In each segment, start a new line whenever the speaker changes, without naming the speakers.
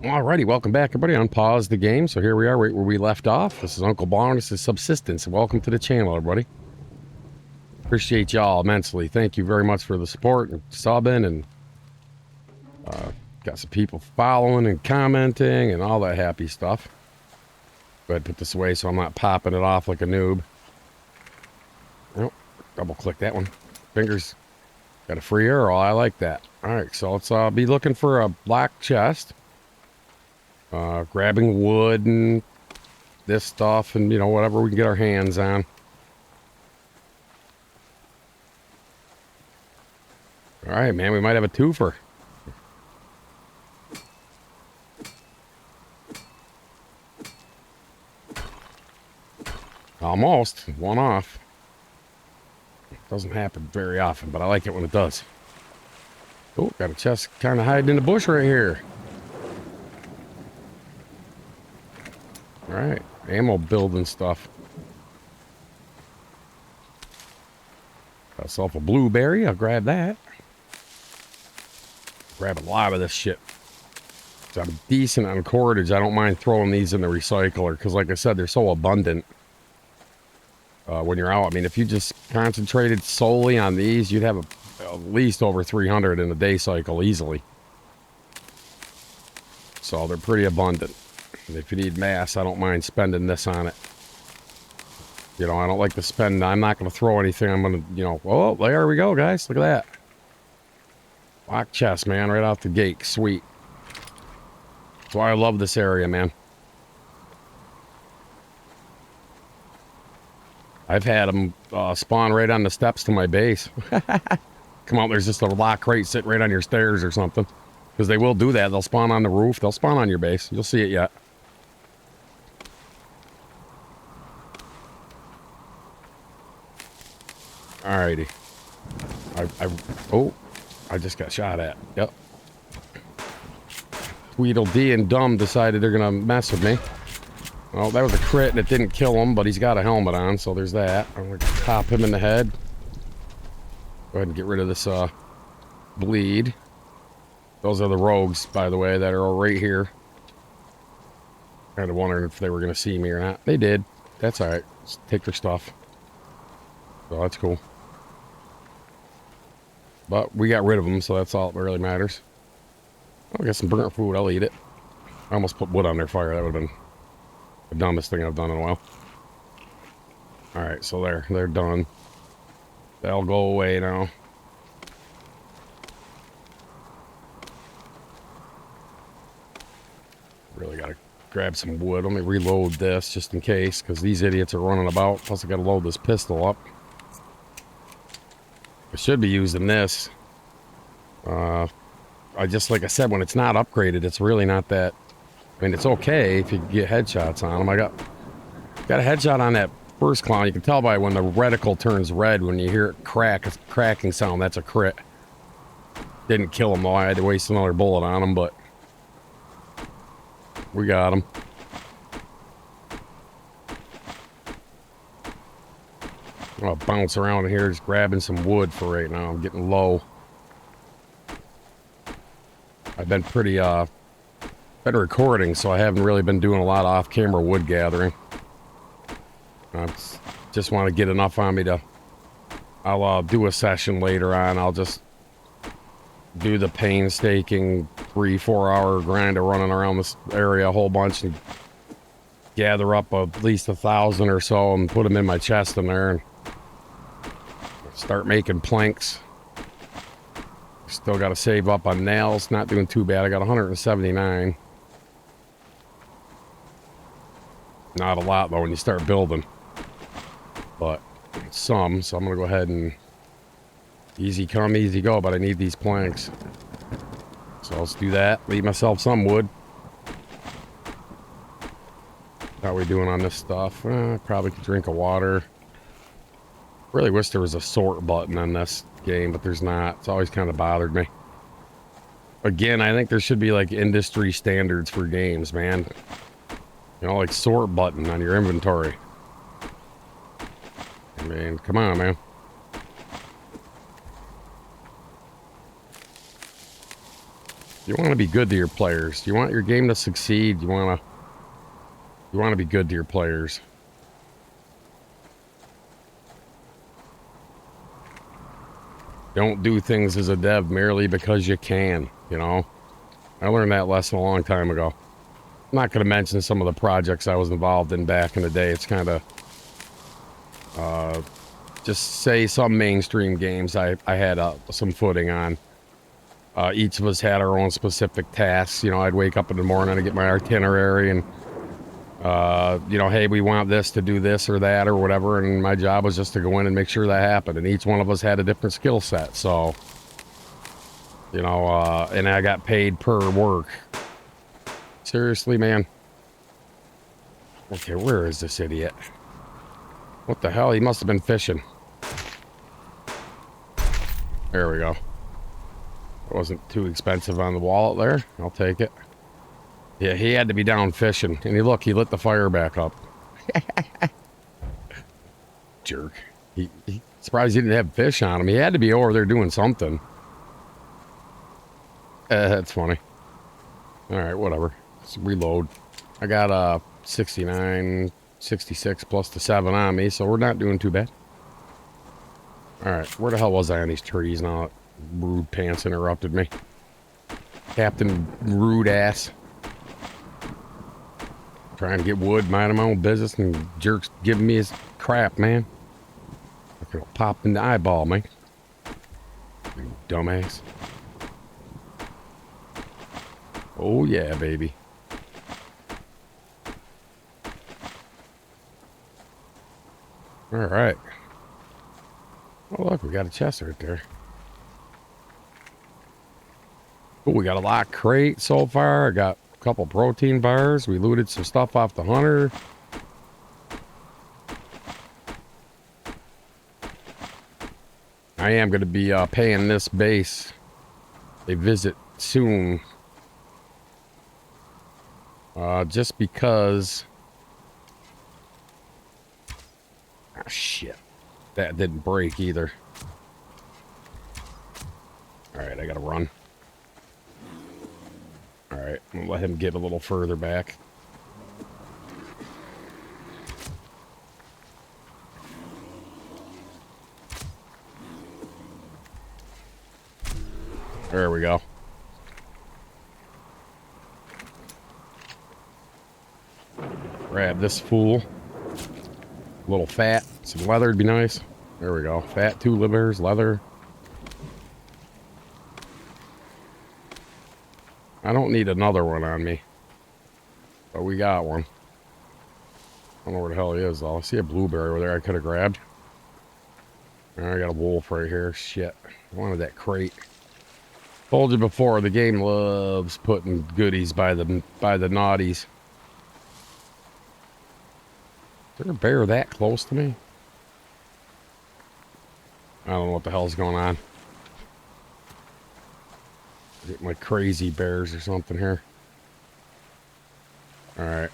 Alrighty, welcome back, everybody. Unpause the game. So here we are, right where we left off. This is Uncle Barn. This is Subsistence. Welcome to the channel, everybody. Appreciate y'all immensely. Thank you very much for the support and subbing, and got some people following and commenting and all that happy stuff. Go ahead and put this away so I'm not popping it off like a noob. Oh, double click that one. Fingers. Got a free arrow. I like that. All right, so let's be looking for a black chest. Grabbing wood and this stuff and, you know, whatever we can get our hands on. All right, man, we might have a twofer. Almost. One off. Doesn't happen very often, but I like it when it does. Oh, got a chest kind of hiding in the bush right here. All right, ammo building stuff. Got myself a blueberry. I'll grab that. Grab a lot of this shit. So I'm decent on cordage. I don't mind throwing these in the recycler because, like I said, they're so abundant when you're out. I mean, if you just concentrated solely on these, you'd have at least over 300 in a day cycle easily. So they're pretty abundant. If you need mass, I don't mind spending this on it. You know, I don't like to spend. I'm not going to throw anything. I'm going to, you know, oh, there we go, guys. Look at that. Lock chest, man, right out the gate. Sweet. That's why I love this area, man. I've had them spawn right on the steps to my base. Come out, there's just a lock crate sitting right on your stairs or something. Because they will do that. They'll spawn on the roof. They'll spawn on your base. You'll see it yet. Alrighty. I just got shot at. Yep. Tweedledee and Dumb decided they're gonna mess with me. Well, that was a crit and it didn't kill him, but he's got a helmet on, so there's that. I'm gonna pop him in the head. Go ahead and get rid of this bleed. Those are the rogues, by the way, that are right here. Kind of wondering if they were gonna see me or not. They did. That's alright. Just take their stuff. So that's cool. But we got rid of them, so that's all that really matters. I'll get some burnt food. I'll eat it. I almost put wood on their fire. That would have been the dumbest thing I've done in a while. Alright, so they're done. They'll go away now. Really gotta grab some wood. Let me reload this just in case, because these idiots are running about. Plus I gotta load this pistol up. I should be using this. I just, like I said, when it's not upgraded, it's really not that. I mean, it's okay if you get headshots on them. I got a headshot on that first clown. You can tell by when the reticle turns red when you hear it crack, it's a cracking sound. That's a crit. Didn't kill him though. I had to waste another bullet on him, but we got him. I'll bounce around in here just grabbing some wood for right now. I'm getting low. I've been pretty been recording, so I haven't really been doing a lot of off-camera wood gathering. I just want to get enough on me to... I'll do a session later on. I'll just do the painstaking 3-4 hour grind of running around this area a whole bunch and gather up at least 1,000 or so and put them in my chest in there and start making planks. Still got to save up on nails. Not doing too bad. I got 179. Not a lot though when you start building, but some. So I'm gonna go ahead and easy come, easy go. But I need these planks, so let's do that. Leave myself some wood. How are we doing on this stuff? Probably could drink of water. Really wish there was a sort button on this game, but there's not. It's always kind of bothered me. Again, I think there should be like industry standards for games, man. You know, like sort button on your inventory. I mean, come on, man. You want to be good to your players. You want your game to succeed. You want to be good to your players. Don't do things as a dev merely because you can, you know? I learned that lesson a long time ago. I'm not going to mention some of the projects I was involved in back in the day. It's kind of, just say some mainstream games I had some footing on. Each of us had our own specific tasks. You know, I'd wake up in the morning and get my itinerary and, you know, hey, we want this to do this or that or whatever. And my job was just to go in and make sure that happened. And each one of us had a different skill set. So, you know, and I got paid per work. Seriously, man. Okay, where is this idiot? What the hell? He must have been fishing. There we go. It wasn't too expensive on the wallet there. I'll take it. Yeah, he had to be down fishing. And he lit the fire back up. Jerk. He surprised he didn't have fish on him. He had to be over there doing something. That's funny. Alright, whatever. Let's reload. I got 69, 66 plus the 7 on me, so we're not doing too bad. Alright, where the hell was I on these trees now that Rude Pants interrupted me? Captain Rude Ass. Trying to get wood, minding my own business, and jerks giving me his crap, man. It'll pop in the eyeball, man. You dumbass. Oh yeah, baby. Alright. Oh look, we got a chest right there. Oh, we got a lock crate so far. I got a couple protein bars. We looted some stuff off the hunter. I am going to be paying this base a visit soon. Just because... Ah, shit. That didn't break either. Alright, I gotta run. Alright, I'm gonna let him get a little further back. There we go. Grab this fool. A little fat. Some leather would be nice. There we go. Fat, 2 livers, leather. I don't need another one on me. But we got one. I don't know where the hell he is, though. I see a blueberry over there I could have grabbed. I got a wolf right here. Shit. I wanted that crate. Told you before, the game loves putting goodies by the naughties. Is there a bear that close to me? I don't know what the hell's going on. Getting like crazy bears or something here. Alright.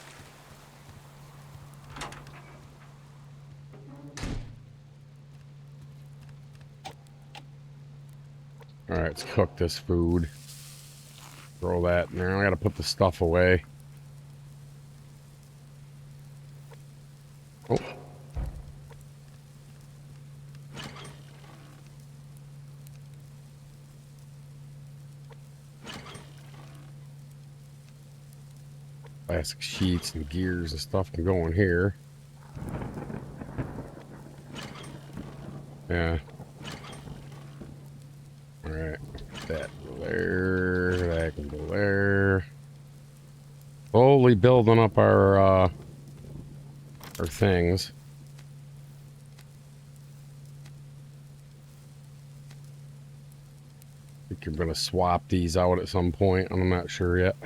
Alright, let's cook this food. Throw that in there. I gotta put the stuff away. Oh. Plastic sheets and gears and stuff can go in here. Yeah. Alright. That can go there. That can go there. Slowly building up our things. I think you're gonna swap these out at some point. I'm not sure yet.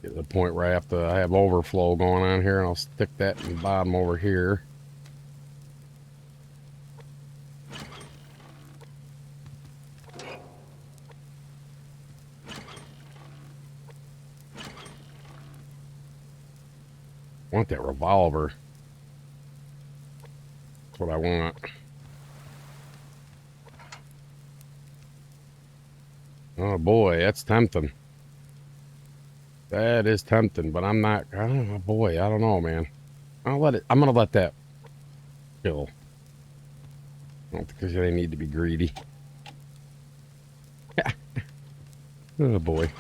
Get to the point where I have overflow going on here, and I'll stick that in the bottom over here. I want that revolver. That's what I want. Oh boy, that's tempting. That is tempting, but I'm not. I don't know, boy. I don't know, man. I'll let it. I'm gonna let that kill. I don't think they need to be greedy. Oh boy.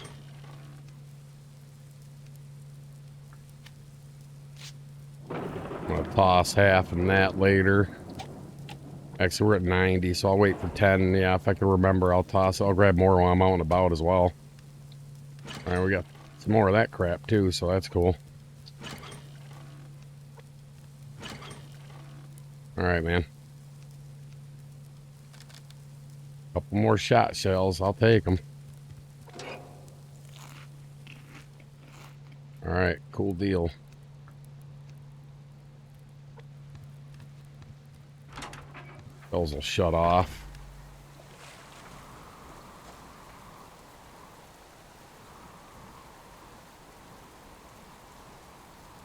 I'm gonna toss half and that later. Actually, we're at 90, so I'll wait for 10. Yeah, if I can remember, I'll toss. I'll grab more while I'm out and about as well. All right, we got some more of that crap too, so that's cool. All right, man. Couple more shot shells. I'll take them. All right, cool deal. Those will shut off.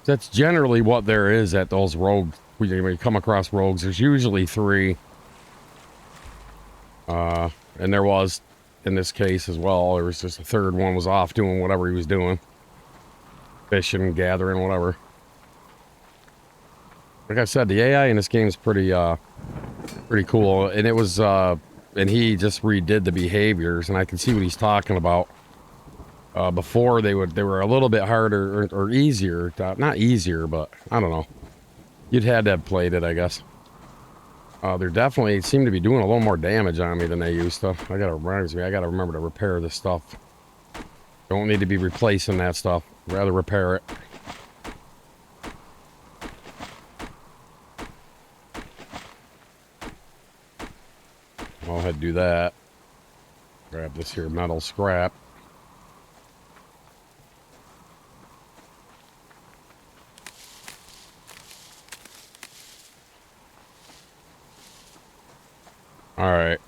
That's generally what there is at those rogues. When you come across rogues, there's usually 3. And there was in this case as well. There was just a third one was off doing whatever he was doing. Fishing, gathering, whatever. Like I said, the AI in this game is pretty cool. And it was, and he just redid the behaviors, and I can see what he's talking about. Before they were a little bit harder or easier. Not easier, but I don't know. You'd had to have played it, I guess. They're definitely seem to be doing a little more damage on me than they used to. I gotta remember to repair this stuff. Don't need to be replacing that stuff. Rather repair it. I'll go ahead and do that. Grab this here metal scrap. All right.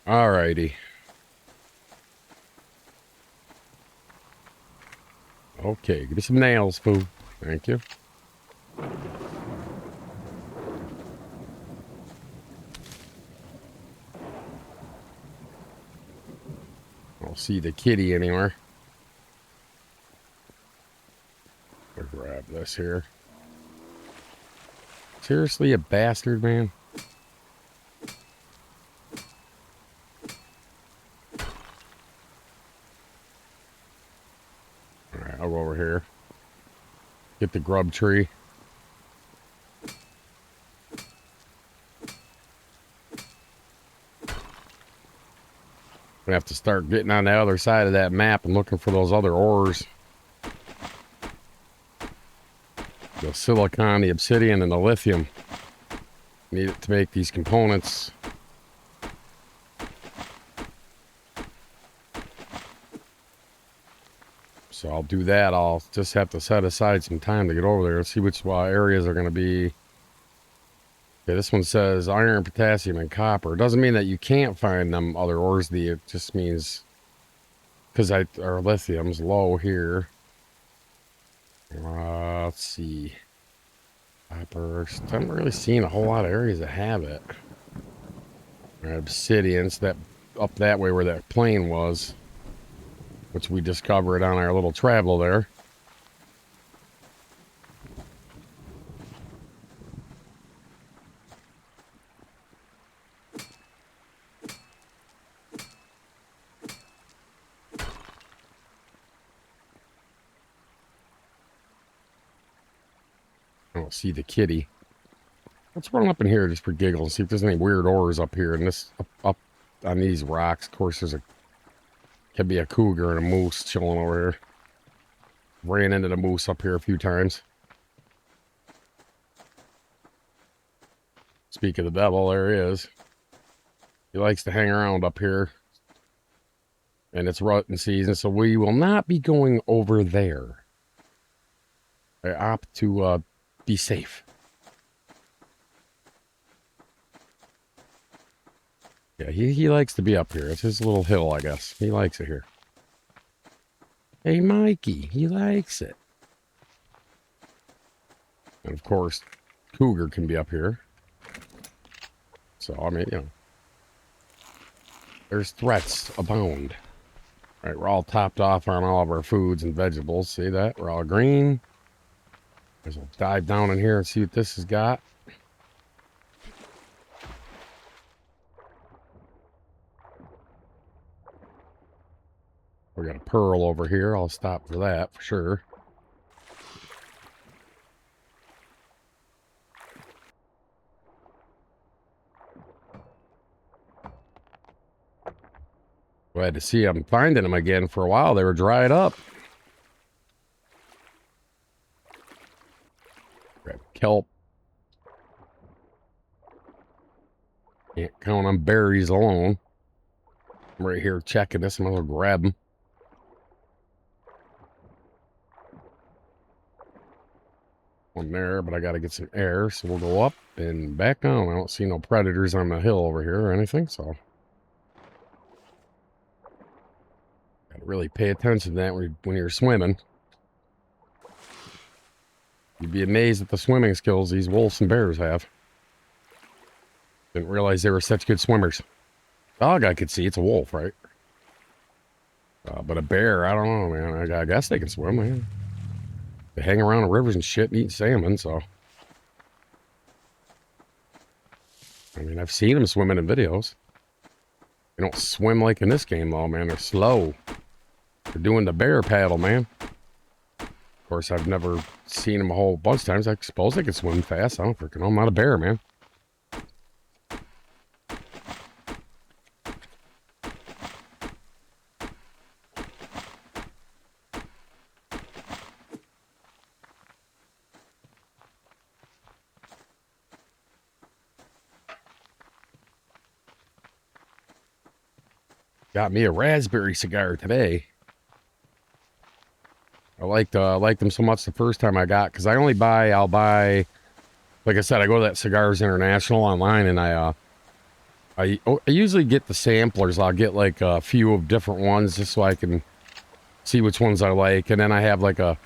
All righty. Okay, give me some nails, fool. Thank you. I don't see the kitty anywhere. I'll grab this here. Seriously, a bastard, man? Alright, I'll go over here. Get the grub tree. We have to start getting on the other side of that map and looking for those other ores. The silicon, the obsidian, and the lithium. Need it to make these components. So I'll do that. I'll just have to set aside some time to get over there and see which areas are going to be. Okay, this one says iron, potassium, and copper. It doesn't mean that you can't find them other ores. It just means because our lithium's low here. Let's see. Copper. I haven't really seen a whole lot of areas that have it. Obsidians that up that way where that plane was, which we discovered on our little travel there. I don't see the kitty. Let's run up in here just for giggles and see if there's any weird ores up here. And this up on these rocks, of course, could be a cougar and a moose chilling over here. Ran into the moose up here a few times. Speak of the devil, there he is. He likes to hang around up here. And it's rutting season, so we will not be going over there. I opt to be safe. Yeah, he likes to be up here. It's his little hill, I guess. He likes it here. Hey, Mikey, he likes it. And of course, cougar can be up here. So, I mean, you know, there's threats abound. All right, we're all topped off on all of our foods and vegetables. See that? We're all green. We'll dive down in here and see what this has got. We got a pearl over here. I'll stop for that for sure. Glad to see I'm finding them again. For a while they were dried up. Grab kelp. Can't count on berries alone. I'm right here checking this. I'm gonna grab them. One there, but I gotta get some air, so we'll go up and back down. I don't see no predators on the hill over here or anything, so gotta really pay attention to that when you're swimming. You'd be amazed at the swimming skills these wolves and bears have. Didn't realize they were such good swimmers. Dog I could see, it's a wolf, right? But a bear, I don't know, man. I guess they can swim, man. They hang around the rivers and shit and eat salmon, so. I mean, I've seen them swimming in videos. They don't swim like in this game, though, man. They're slow. They're doing the bear paddle, man. Of course, I've never seen them a whole bunch of times. I suppose they can swim fast. I don't freaking know. I'm not a bear, man. Got me a raspberry cigar today. I liked them so much the first time I got, because I'll buy, like I said, I go to that Cigars International online, and I usually get the samplers. I'll get like a few of different ones just so I can see which ones I like, and then I have like a,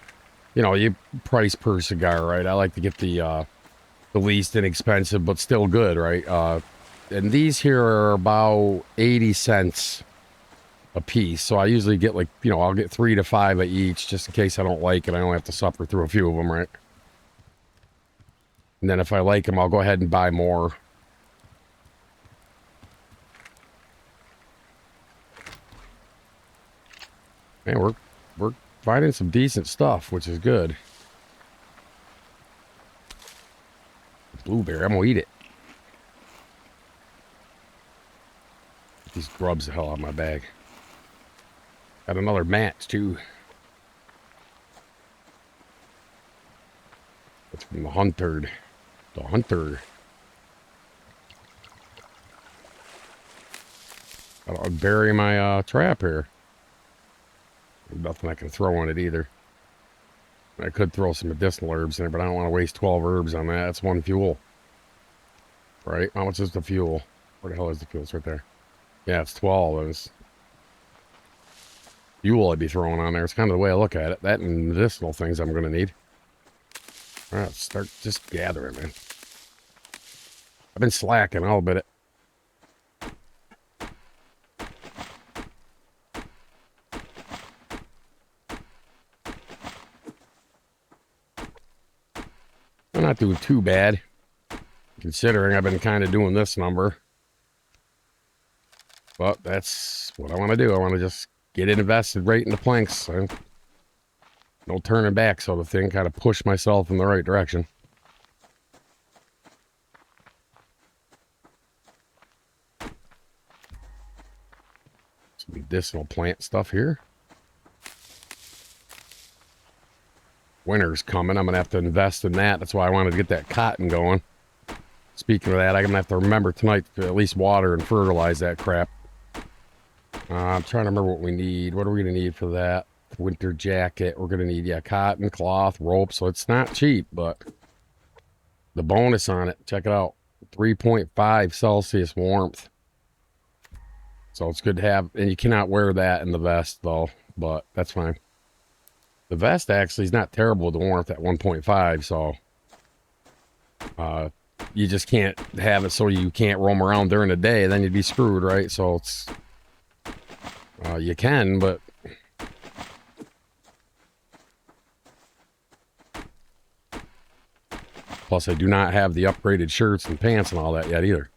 you know, you price per cigar, right? I like to get the least inexpensive but still good, right? And these here are about 80 cents a piece, so I usually get like, you know, I'll get 3 to 5 of each just in case I don't like it. I don't have to suffer through a few of them, right? And then if I like them, I'll go ahead and buy more. Man, we're finding some decent stuff, which is good. Blueberry, I'm gonna eat it. These grubs the hell out of my bag. Got another match too. That's from the hunter. The hunter. I'll bury my trap here. Nothing I can throw on it either. I could throw some medicinal herbs in there, but I don't want to waste 12 herbs on that. That's one fuel. Right? How much is the fuel? Where the hell is the fuel? It's right there. Yeah, it's 12. It's fuel I'd be throwing on there. It's kind of the way I look at it. That and medicinal things I'm going to need. All right, let's start just gathering, man. I've been slacking. I'll admit it. I'm not doing too bad, considering I've been kind of doing this number. But that's what I want to do. I want to just get it invested right in the planks. No turning back sort of thing. Kind of push myself in the right direction. Some medicinal plant stuff here. Winter's coming. I'm going to have to invest in that. That's why I wanted to get that cotton going. Speaking of that, I'm going to have to remember tonight to at least water and fertilize that crap. I'm trying to remember what we need. What are we going to need for that? Winter jacket. We're going to need, yeah, cotton, cloth, rope. So it's not cheap, but The bonus on it, check it out. 3.5 Celsius warmth. So it's good to have, and you cannot wear that in the vest though, but that's fine. The vest actually is not terrible with the warmth at 1.5, so you just can't have it so you can't roam around during the day, then you'd be screwed, right? So it's you can, but plus I do not have the upgraded shirts and pants and all that yet either.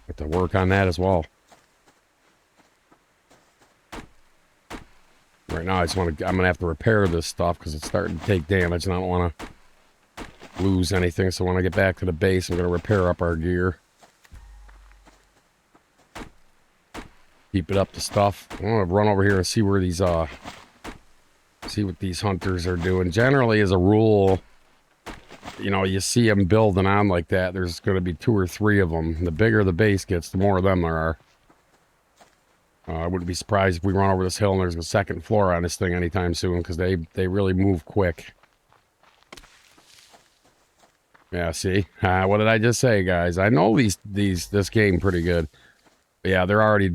Have to work on that as well. Right now, I'm gonna have to repair this stuff because it's starting to take damage, and I don't want to lose anything. So when I get back to the base, I'm gonna repair up our gear, keep it up to stuff. I want to run over here and see where these see what these hunters are doing. Generally, as a rule, you know, you see them building on like that. There's going to be 2 or 3 of them. The bigger the base gets, the more of them there are. I wouldn't be surprised if we run over this hill and there's a 2nd floor on this thing anytime soon, because they really move quick. Yeah, see? What did I just say, guys? I know this game pretty good. But yeah, they're already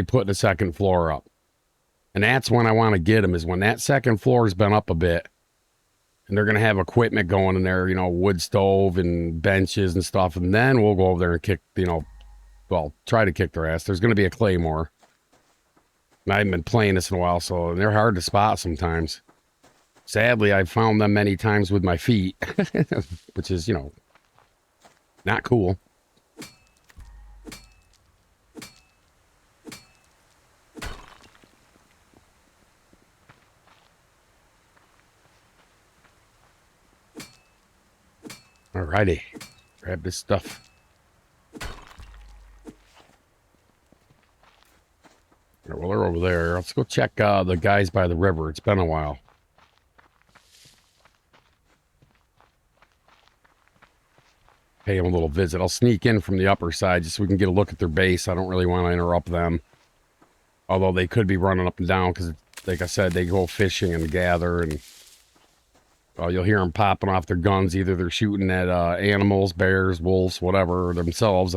putting a 2nd floor up. And that's when I want to get them, is when that 2nd floor has been up a bit. And they're going to have equipment going in there, you know, wood stove and benches and stuff. And then we'll go over there and kick, you know, well, try to kick their ass. There's going to be a claymore. And I haven't been playing this in a while, so they're hard to spot sometimes. Sadly, I've found them many times with my feet, which is, you know, not cool. Alrighty, grab this stuff. Well, they're over there. Let's go check the guys by the river. It's been a while. Pay them a little visit. I'll sneak in from the upper side just so we can get a look at their base. I don't really want to interrupt them. Although they could be running up and down because, like I said, they go fishing and gather. And you'll hear them popping off their guns. Either they're shooting at animals, bears, wolves, whatever, or themselves.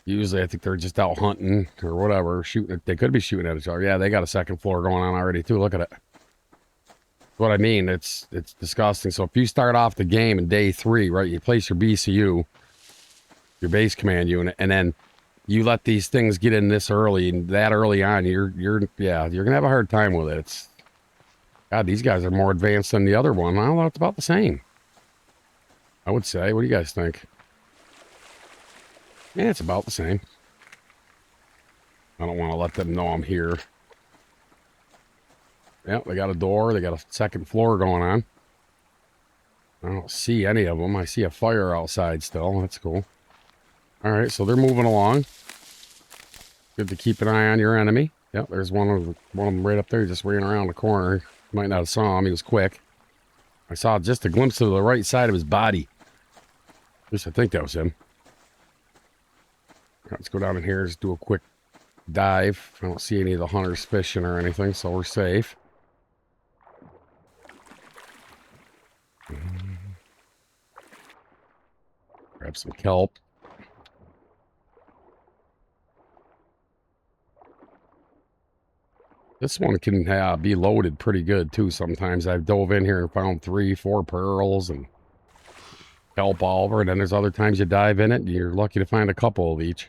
Usually I think they're just out hunting or whatever. Shooting. They could be shooting at each other. Yeah, they got a 2nd floor going on already too. Look at it. What I mean, it's disgusting. So if you start off the game in day 3, right, you place your BCU, your base command unit, and then you let these things get in this early and that early on, you're gonna have a hard time with it. God, these guys are more advanced than the other one. I don't know, it's about the same, I would say. What do you guys think? Yeah, it's about the same. I don't want to let them know I'm here. Yep, they got a door. They got a 2nd floor going on. I don't see any of them. I see a fire outside still. That's cool. All right, so they're moving along. Good to keep an eye on your enemy. Yep, there's one of them right up there. He just ran around the corner. You might not have saw him. He was quick. I saw just a glimpse of the right side of his body. At least I think that was him. Right, let's go down in here. Just do a quick dive. I don't see any of the hunters fishing or anything, so we're safe. Grab some kelp. This one can be loaded pretty good too. Sometimes I've dove in here and found 3, 4 pearls and kelp all over. And then there's other times you dive in it and you're lucky to find a couple of each.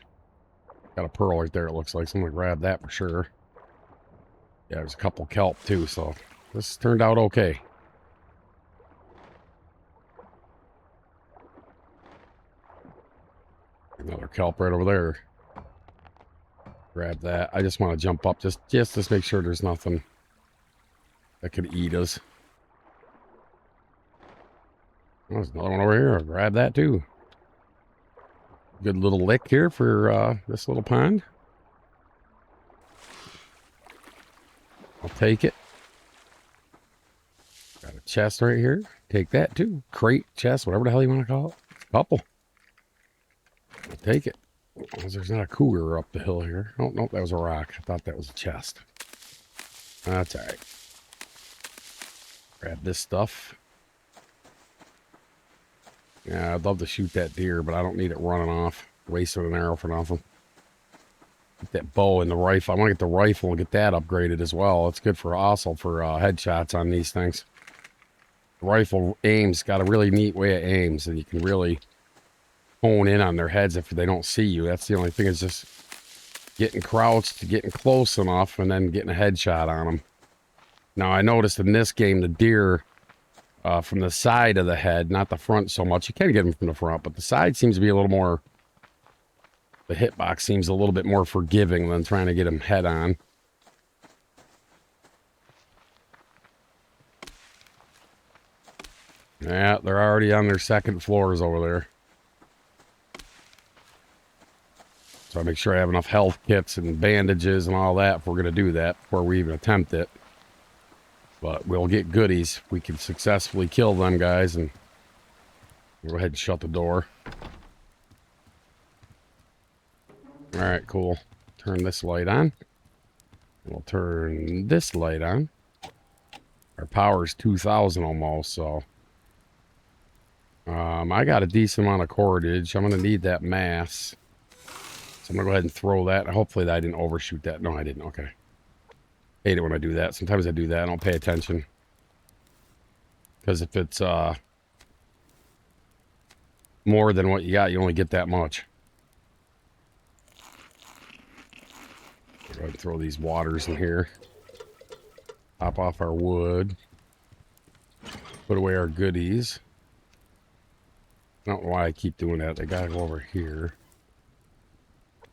Got a pearl right there, it looks like. Someone grabbed that for sure. Yeah, there's a couple kelp too, so this turned out okay. Another kelp right over there. Grab that. I just want to jump up just to make sure there's nothing that could eat us. Oh, there's another one over here. I'll grab that too. Good little lick here for this little pond. I'll take it. Got a chest right here. Take that too. Crate, chest, whatever the hell you want to call it. Couple. I'll take it. There's not a cougar up the hill here. Oh, no, that was a rock. I thought that was a chest. That's all right. Grab this stuff. Yeah, I'd love to shoot that deer, but I don't need it running off. Wasting an arrow for nothing. Get that bow and the rifle. I want to get the rifle and get that upgraded as well. It's good for also for headshots on these things. The rifle aims, got a really neat way it aims, and you can really hone in on their heads if they don't see you. That's the only thing, is just getting crouched, getting close enough, and then getting a headshot on them. Now, I noticed in this game, the deer from the side of the head, not the front so much. You can get them from the front, but the side seems to be a little more... The hitbox seems a little bit more forgiving than trying to get them head on. Yeah, they're already on their second floors over there. So I make sure I have enough health kits and bandages and all that if we're going to do that before we even attempt it. But we'll get goodies if we can successfully kill them guys, and go ahead and shut the door. Alright, cool. Turn this light on. We'll turn this light on. Our power's 2,000 almost, so... I got a decent amount of cordage. I'm going to need that mass. So I'm going to go ahead and throw that. Hopefully I didn't overshoot that. No, I didn't. Okay. Hate it when I do that. Sometimes I do that. I don't pay attention. Because if it's more than what you got, you only get that much. Go ahead and throw these waters in here. Pop off our wood. Put away our goodies. I don't know why I keep doing that. They gotta go over here.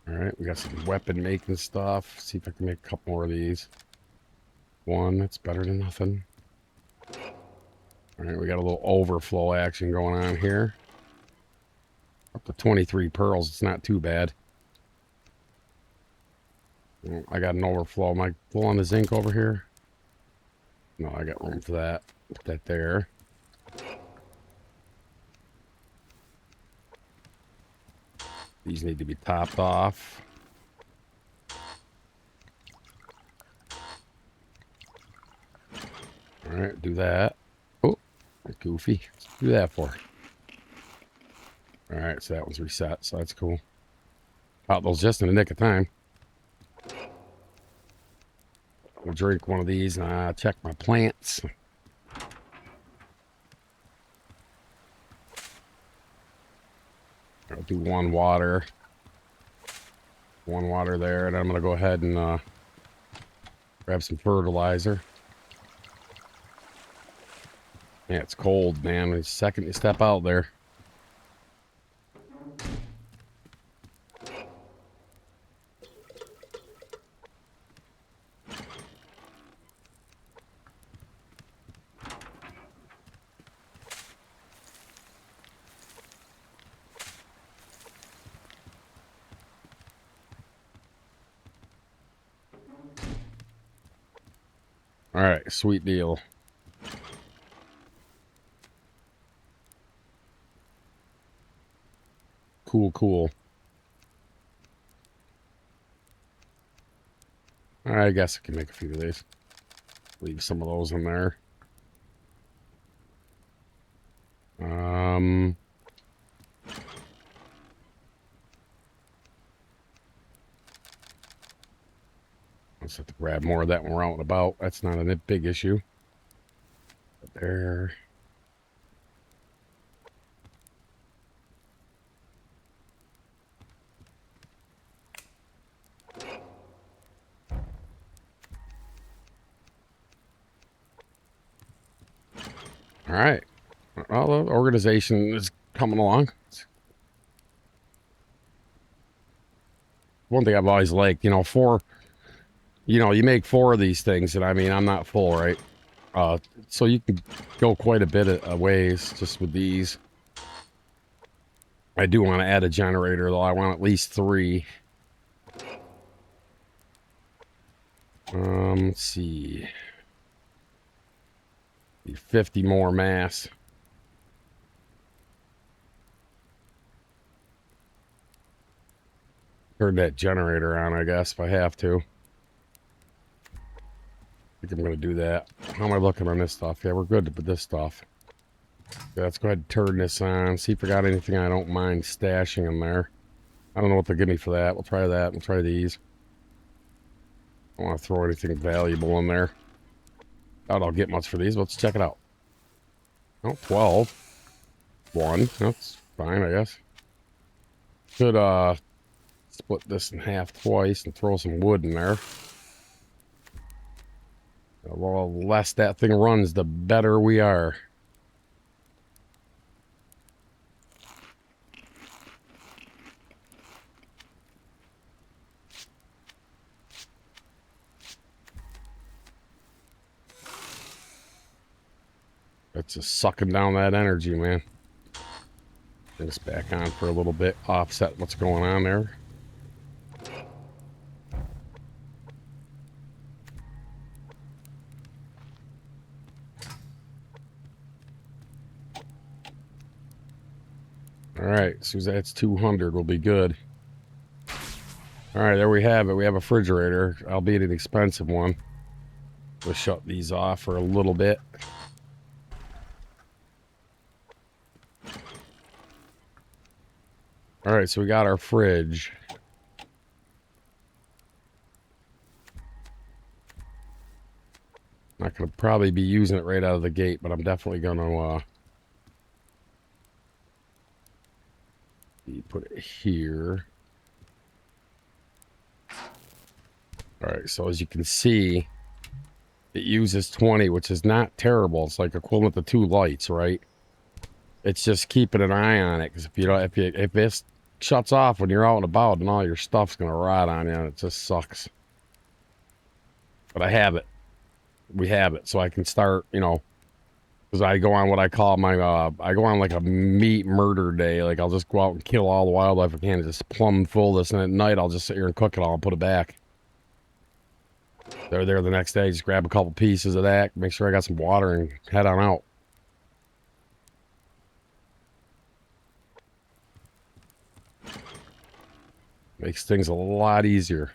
Alright, we got some weapon making stuff. See if I can make a couple more of these. One, that's better than nothing. Alright, we got a little overflow action going on here. Up to 23 pearls, it's not too bad. I got an overflow. Am I full on the zinc over here? No, I got room for that. Put that there. These need to be topped off. Alright, do that. Oh, goofy. Let's do that for. Alright, so that one's reset, so that's cool. Caught those just in the nick of time. We'll drink one of these and check my plants. I'll do one water. One water there, and I'm going to go ahead and grab some fertilizer. Yeah, it's cold, man. The second you step out there. All right, sweet deal. Cool, cool. I guess I can make a few of these. Leave some of those in there. Let's have to grab more of that when we're out and about. That's not a big issue. But there. All right. Well, the organization is coming along. One thing I've always liked, you know, you make 4 of these things, and I mean, I'm not full, right? So you can go quite a bit of ways just with these. I do want to add a generator, though. I want at least 3. Let's see. 50 more mass. Turn that generator on, I guess, if I have to. I think I'm going to do that. How am I looking on this stuff? Yeah, we're good with this stuff. Okay, let's go ahead and turn this on. See if I got anything I don't mind stashing in there. I don't know what they'll give me for that. We'll try that. We'll try these. I don't want to throw anything valuable in there. Doubt I'll get much for these. Let's check it out. Oh, 12. 1. That's fine, I guess. Should split this in half twice and throw some wood in there. The less that thing runs, the better we are. That's just sucking down that energy, man. Bring this back on for a little bit. Offset what's going on there. Alright, as soon as that's 200, we'll be good. Alright, there we have it. We have a refrigerator, albeit an expensive one. We'll shut these off for a little bit. Alright, so we got our fridge. Not going to probably be using it right out of the gate, but I'm definitely going to put it here. Alright, so as you can see, it uses 20, which is not terrible. It's like equivalent to 2 lights, right? It's just keeping an eye on it, because if this shuts off when you're out and about, then all your stuff's gonna rot on you, and it just sucks. But I have it. We have it, so I can start, you know, because I go on what I call my, I go on like a meat murder day. Like, I'll just go out and kill all the wildlife I can, just plumb full this, and at night I'll just sit here and cook it all and put it back. They're there the next day, just grab a couple pieces of that, make sure I got some water, and head on out. Makes things a lot easier.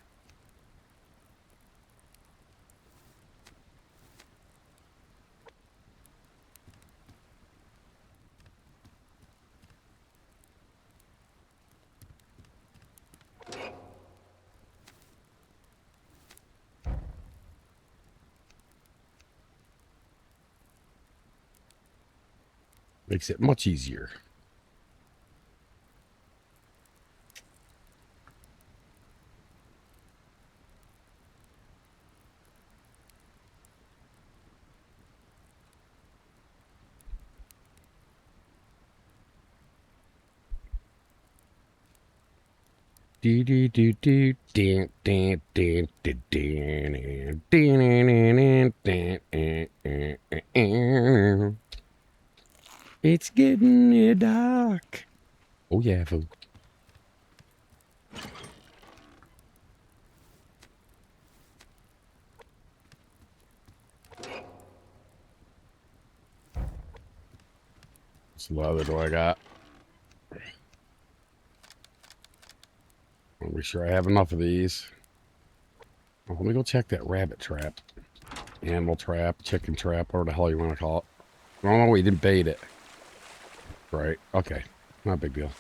Makes it much easier. It's getting near dark. Oh yeah, fool. What other do I got? I'll be sure I have enough of these. Oh, let me go check that rabbit trap. Animal trap, chicken trap, whatever the hell you want to call it. Oh, no, we didn't bait it. Right, okay. Not a big deal.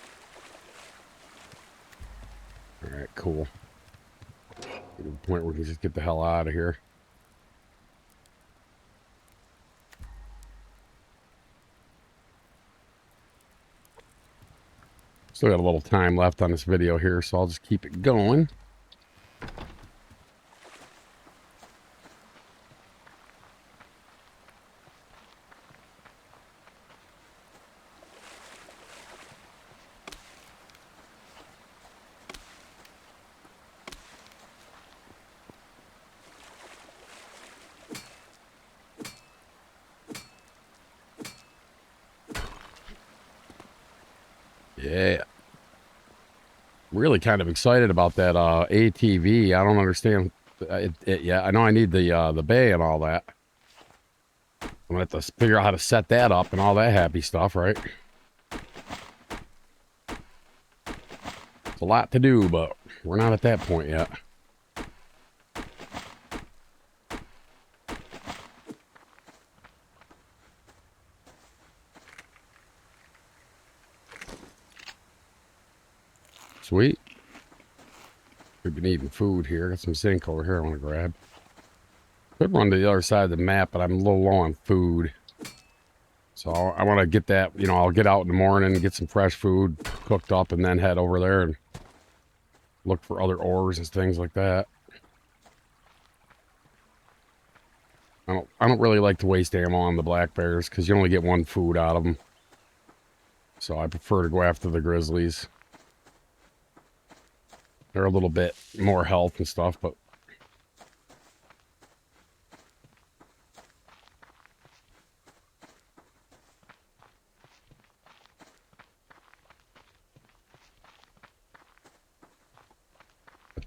Alright, cool. Get to the point where we can just get the hell out of here. Still got a little time left on this video here, so I'll just keep it going. Yeah. Really kind of excited about that ATV. I don't understand it yet. I know I need the bay and all that. I'm gonna have to figure out how to set that up and all that happy stuff, right? It's a lot to do, but we're not at that point yet. Sweet. We've been eating food here. Got some zinc over here I want to grab. Could run to the other side of the map, but I'm a little low on food. So I want to get that, you know, I'll get out in the morning, get some fresh food cooked up, and then head over there and look for other ores and things like that. I don't really like to waste ammo on the black bears because you only get one food out of them. So I prefer to go after the grizzlies. They're a little bit more health and stuff, but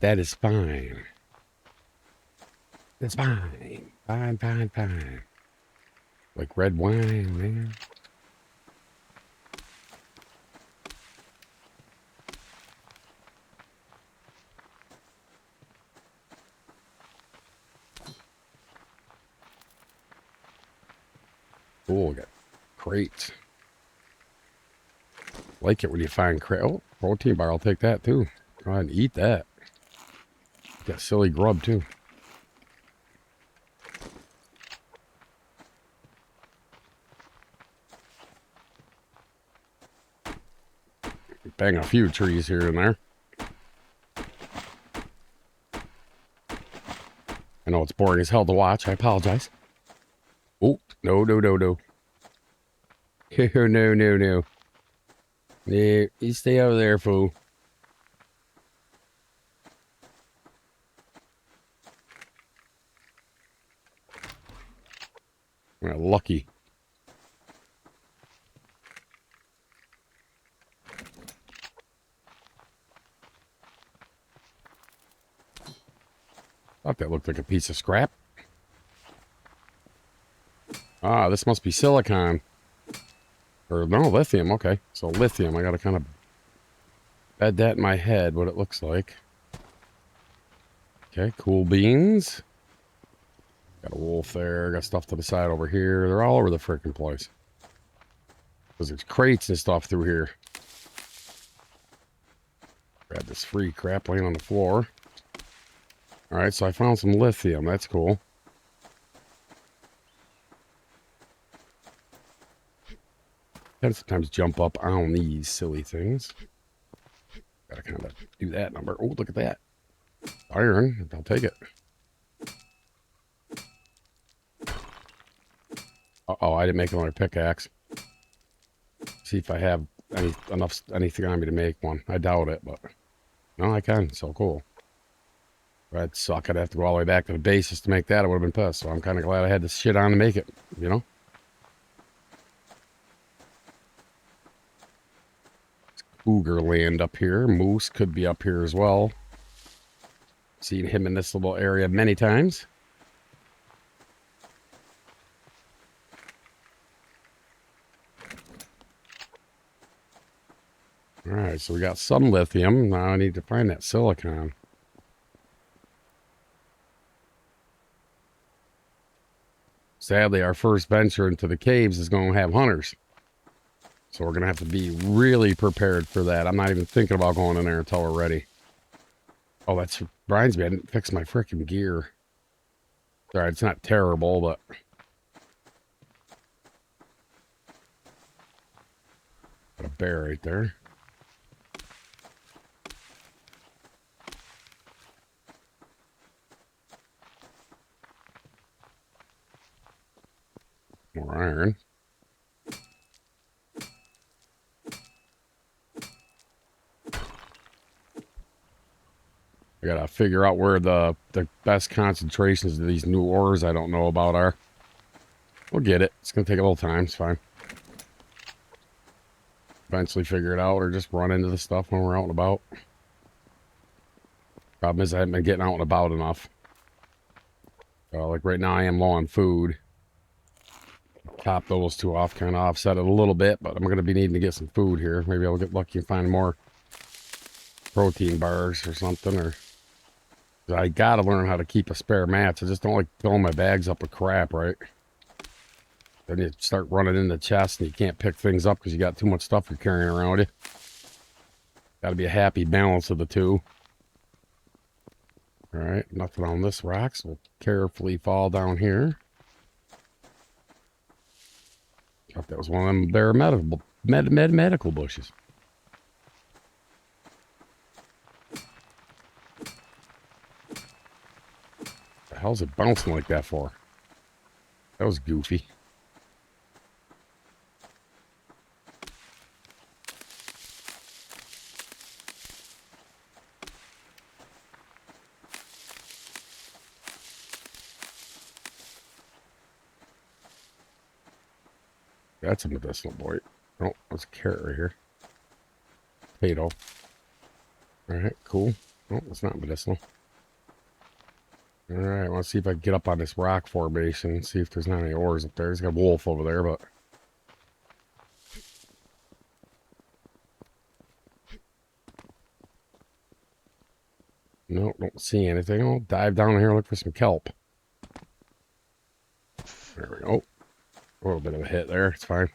that is fine. It's fine. Fine, fine, fine. Like red wine, man. Cool, got crates. Like it when you find crate. Oh, protein bar, I'll take that too. Go ahead and eat that. Got silly grub too. Bang a few trees here and there. I know it's boring as hell to watch. I apologize. Oh, no, no, no, no. No, no, no, no. Yeah, you stay over there, fool. Lucky. Thought that looked like a piece of scrap. Ah, this must be silicon. Or no, lithium. Okay, so lithium. I gotta kind of bed that in my head, what it looks like. Okay, cool beans. Got a wolf there. Got stuff to the side over here. They're all over the freaking place. Because there's crates and stuff through here. Grab this free crap laying on the floor. Alright, so I found some lithium. That's cool. I sometimes jump up on these silly things. Gotta kind of do that number. Oh, look at that. Iron. I'll take it. Uh-oh, I didn't make another pickaxe. See if I have anything on me to make one. I doubt it, but... No, I can. So cool. That'd suck. I'd have to go all the way back to the bases to make that. I would have been pissed. So I'm kind of glad I had this shit on to make it, you know? It's cougar land up here. Moose could be up here as well. Seen him in this little area many times. Alright, so we got some lithium. Now I need to find that silicon. Sadly, our first venture into the caves is going to have hunters. So we're going to have to be really prepared for that. I'm not even thinking about going in there until we're ready. Oh, that's reminds me, I didn't fix my freaking gear. Sorry, it's not terrible, but... Got a bear right there. More iron. I gotta figure out where the best concentrations of these new ores I don't know about are. We'll get it. It's gonna take a little time. It's fine. Eventually figure it out or just run into the stuff when we're out and about. Problem is I haven't been getting out and about enough. Like right now I am low on food. Top those two off, kind of offset it a little bit, but I'm going to be needing to get some food here. Maybe I'll get lucky and find more protein bars or something. Or I got to learn how to keep a spare match. I just don't like filling my bags up with crap, right? Then you start running in the chest and you can't pick things up because you got too much stuff you're carrying around with you. Got to be a happy balance of the two. All right, nothing on this rock, so we'll carefully fall down here. Thought that was one of them bare medical bushes. The hell's it bouncing like that for? That was goofy. That's a medicinal boy. Oh, there's a carrot right here. Potato. Alright, cool. Oh, it's not medicinal. Alright, I want to see if I can get up on this rock formation and see if there's not any ores up there. There's got a wolf over there, but... Nope, don't see anything. I'll dive down here and look for some kelp. There we go. A little bit of a hit there. It's fine.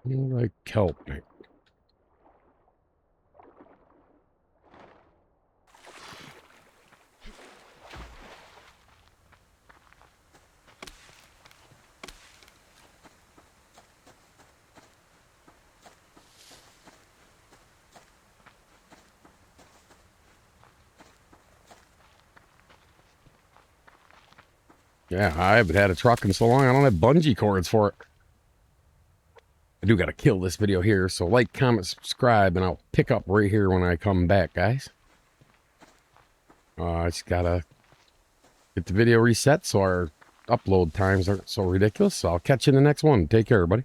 Like kelp, Nick. Yeah, I haven't had a truck in so long, I don't have bungee cords for it. I do got to kill this video here, so like, comment, subscribe, and I'll pick up right here when I come back, guys. I just got to get the video reset so our upload times aren't so ridiculous. So I'll catch you in the next one. Take care, everybody.